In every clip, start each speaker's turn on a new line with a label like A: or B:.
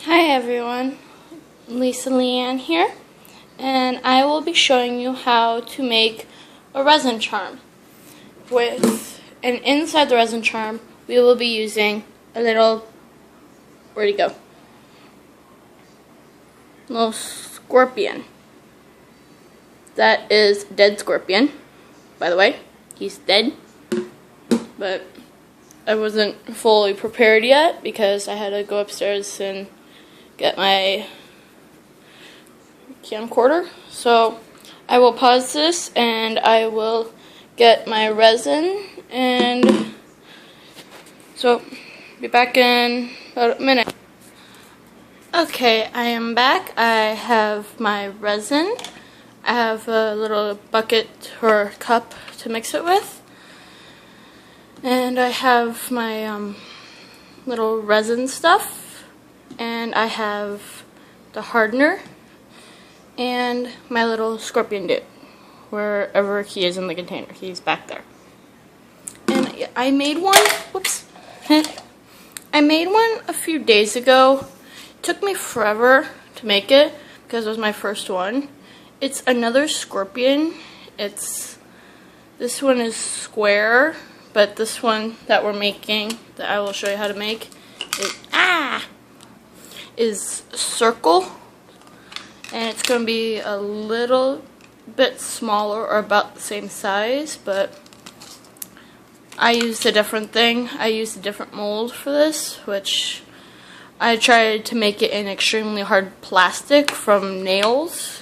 A: Hi everyone, Lisa Leanne here, and I will be showing you how to make a resin charm. And inside the resin charm, we will be using a little, where'd he go? Little scorpion. That is a dead scorpion, by the way. He's dead, but I wasn't fully prepared yet because I had to go upstairs and get my camcorder. So I will pause this and I will get my resin, and so be back in about a minute. Okay, I am back. I have my resin. I have a little bucket or cup to mix it with, and I have my little resin stuff. And I have the hardener and my little scorpion dude, wherever he is in the container. He's back there. And I made one, whoops, I made one a few days ago. It took me forever to make it because it was my first one. It's another scorpion. This one is square, but this one that we're making, that I will show you how to make, is circle, and it's going to be a little bit smaller or about the same size, but I used a different thing. I used a different mold for this, which I tried to make it in extremely hard plastic from nails.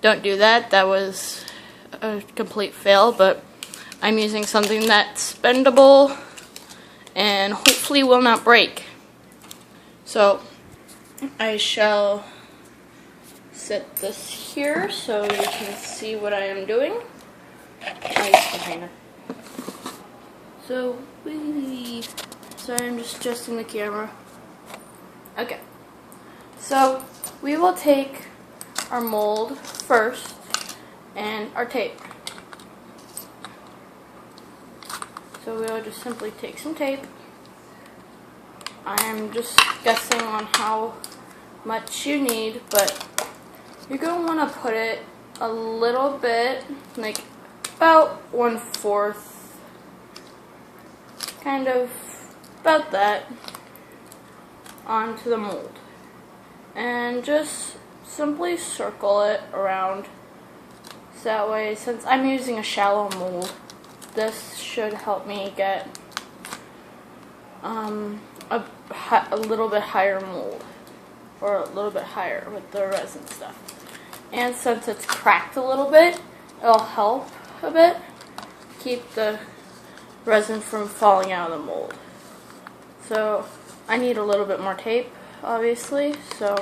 A: Don't do that. That was a complete fail, but I'm using something that's bendable and hopefully will not break. So I shall set this here so you can see what I am doing. Container. So sorry, I'm just adjusting the camera. Okay. So we will take our mold first and our tape. So we will just simply take some tape. I'm just guessing on how much you need, but you're going to want to put it a little bit, like about 1/4, kind of about that, onto the mold. And just simply circle it around. So that way, since I'm using a shallow mold, this should help me get a little bit higher mold, or a little bit higher with the resin stuff. And since it's cracked a little bit, it'll help a bit keep the resin from falling out of the mold. So I need a little bit more tape, obviously, so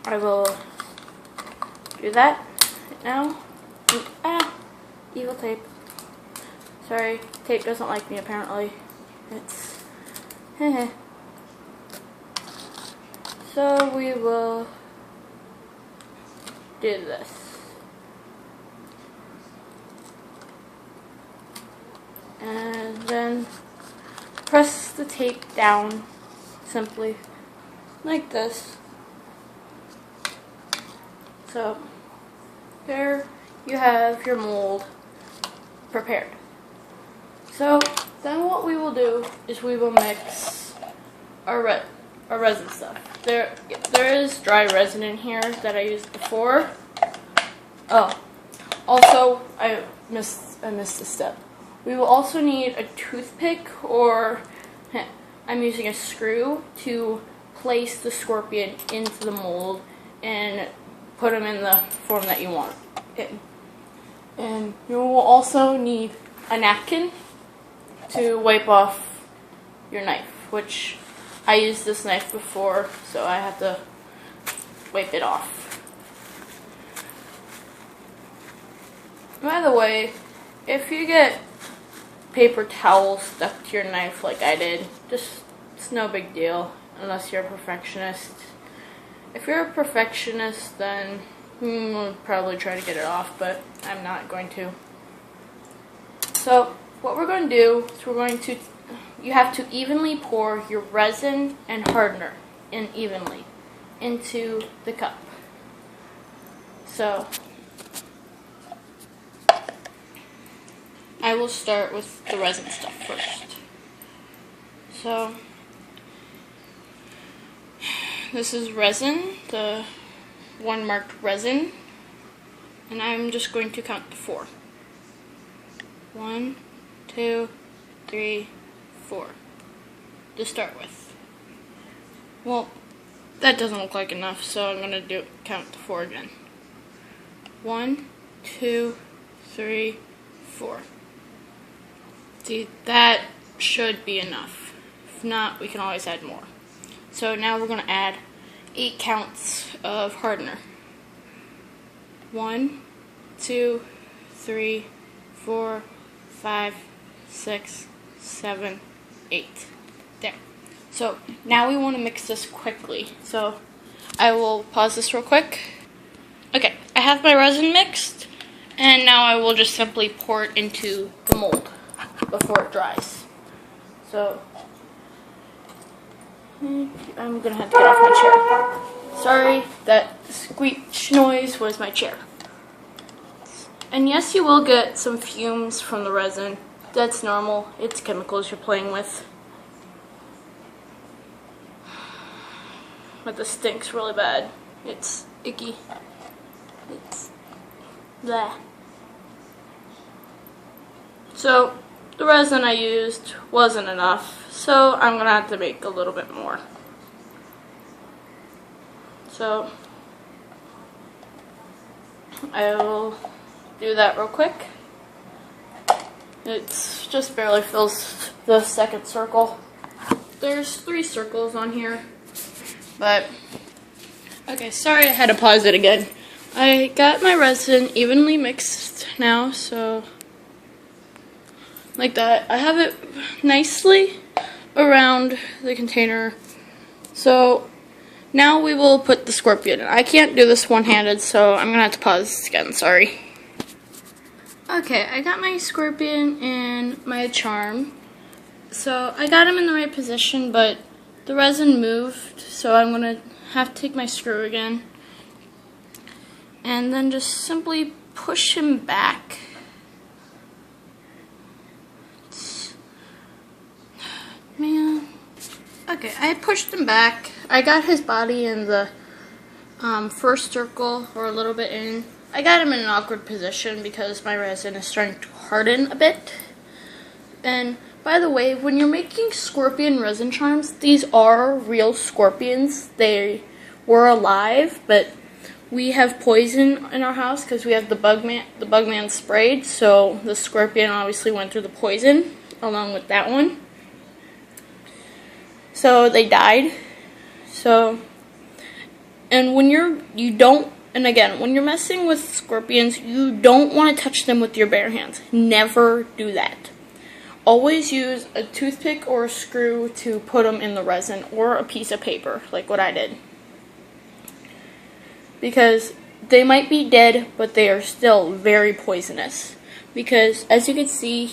A: I will do that now. Evil tape. Sorry, tape doesn't like me apparently. It's so we will do this. And then press the tape down simply like this. So there you have your mold prepared. So then what we will do is we will mix our resin stuff. There is dry resin in here that I used before. Oh, also I missed a step. We will also need a toothpick, or I'm using a screw to place the scorpion into the mold and put them in the form that you want it. And you will also need a napkin to wipe off your knife, which I used this knife before, so I have to wipe it off. By the way, if you get paper towels stuck to your knife like I did, it's no big deal unless you're a perfectionist. If you're a perfectionist, then we'll probably try to get it off, but I'm not going to. So what we're going to do is you have to evenly pour your resin and hardener and evenly into the cup. So I will start with the resin stuff first. So this is resin, the one marked resin, and I'm just going to count to 4. 1, 2, 3, 4 to start with. Well, that doesn't look like enough, so I'm going to count to 4 again. 1, 2, 3, 4. See, that should be enough. If not, we can always add more. So now we're going to add 8 counts of hardener. 1, 2, 3, 4, 5, 6, 7, 8. There. So now we want to mix this quickly. So I will pause this real quick. Okay, I have my resin mixed, and now I will just simply pour it into the mold before it dries. So I'm gonna have to get off my chair. Sorry, that squeak noise was my chair. And yes, you will get some fumes from the resin. That's normal. It's chemicals you're playing with. But this stinks really bad. It's icky. It's bleh. So the resin I used wasn't enough, so I'm gonna have to make a little bit more. So I will do that real quick. It's just barely fills the second circle. There's 3 circles on here, but okay, sorry I had to pause it again. I got my resin evenly mixed now, so like that. I have it nicely around the container. So now we will put the scorpion in. I can't do this one-handed, so I'm gonna have to pause this again, sorry. Okay, I got my scorpion and my charm. So I got him in the right position, but the resin moved, so I'm gonna have to take my screw again and then just simply push him back. Man. Okay, I pushed him back. I got his body in the first circle, or a little bit in. I got him in an awkward position because my resin is starting to harden a bit. And by the way, when you're making scorpion resin charms, these are real scorpions. They were alive, but we have poison in our house because we have the bugman sprayed, so the scorpion obviously went through the poison along with that one. So they died. So, and when when you're messing with scorpions, you don't want to touch them with your bare hands. Never do that. Always use a toothpick or a screw to put them in the resin, or a piece of paper, like what I did. Because they might be dead, but they are still very poisonous. Because as you can see,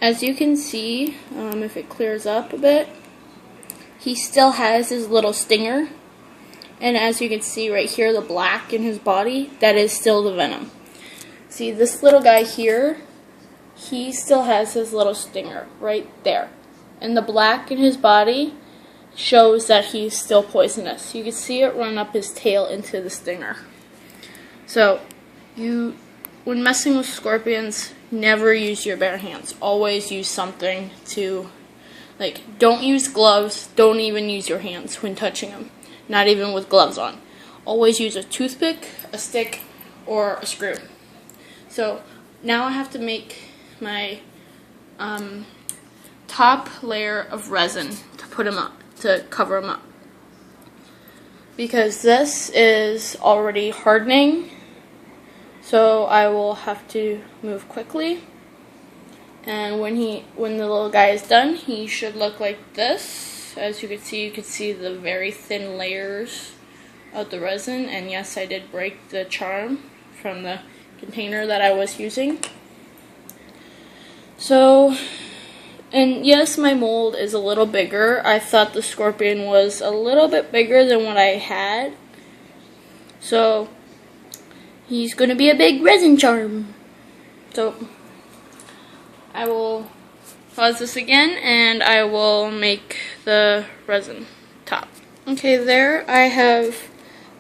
A: if it clears up a bit, he still has his little stinger. And as you can see right here, the black in his body, that is still the venom. See, this little guy here, he still has his little stinger right there. And the black in his body shows that he's still poisonous. You can see it run up his tail into the stinger. So, when messing with scorpions, never use your bare hands. Always use something to, don't use gloves. Don't even use your hands when touching them. Not even with gloves on. Always use a toothpick, a stick, or a screw. So now I have to make my top layer of resin to put him up, to cover him up. Because this is already hardening, so I will have to move quickly. And when the little guy is done, he should look like this. As you can see the very thin layers of the resin. And yes, I did break the charm from the container that I was using. So And yes, my mold is a little bigger. I thought the scorpion was a little bit bigger than what I had. So, he's going to be a big resin charm. So, I will pause this again and I will make the resin top. Okay, there I have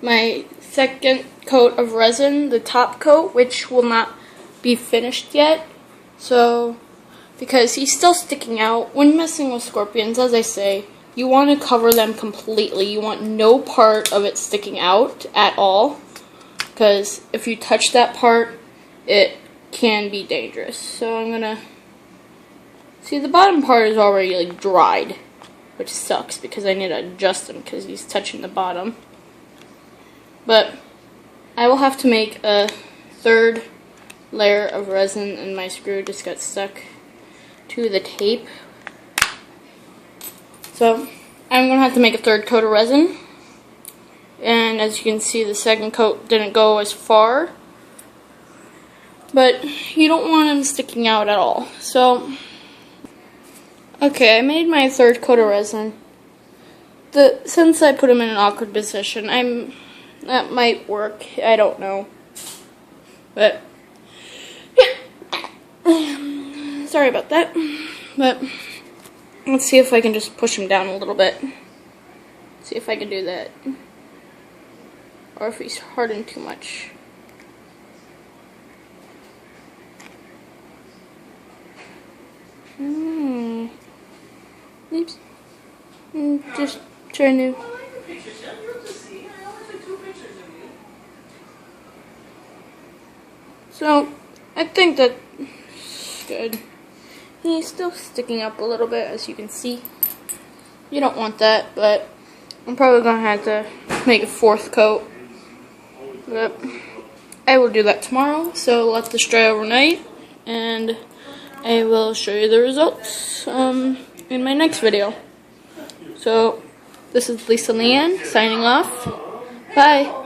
A: my second coat of resin, the top coat, which will not be finished yet. So, because he's still sticking out. When messing with scorpions, as I say, you want to cover them completely. You want no part of it sticking out at all, because if you touch that part, it can be dangerous. So I'm gonna see, the bottom part is already like dried, which sucks because I need to adjust him because he's touching the bottom. But I will have to make a third layer of resin, and my screw just got stuck to the tape. So I'm going to have to make a third coat of resin. And as you can see, the second coat didn't go as far. But you don't want them sticking out at all. So, okay, I made my third coat of resin. Since I put him in an awkward position, that might work. I don't know. But, yeah. Sorry about that, but let's see if I can just push him down a little bit. See if I can do that. Or if he's hardened too much. Oops. Just trying to. So, I think that's good. He's still sticking up a little bit, as you can see. You don't want that, but I'm probably going to have to make a fourth coat. But I will do that tomorrow, so let this dry overnight, and I will show you the results in my next video. So, this is Lisa Leanne signing off. Bye!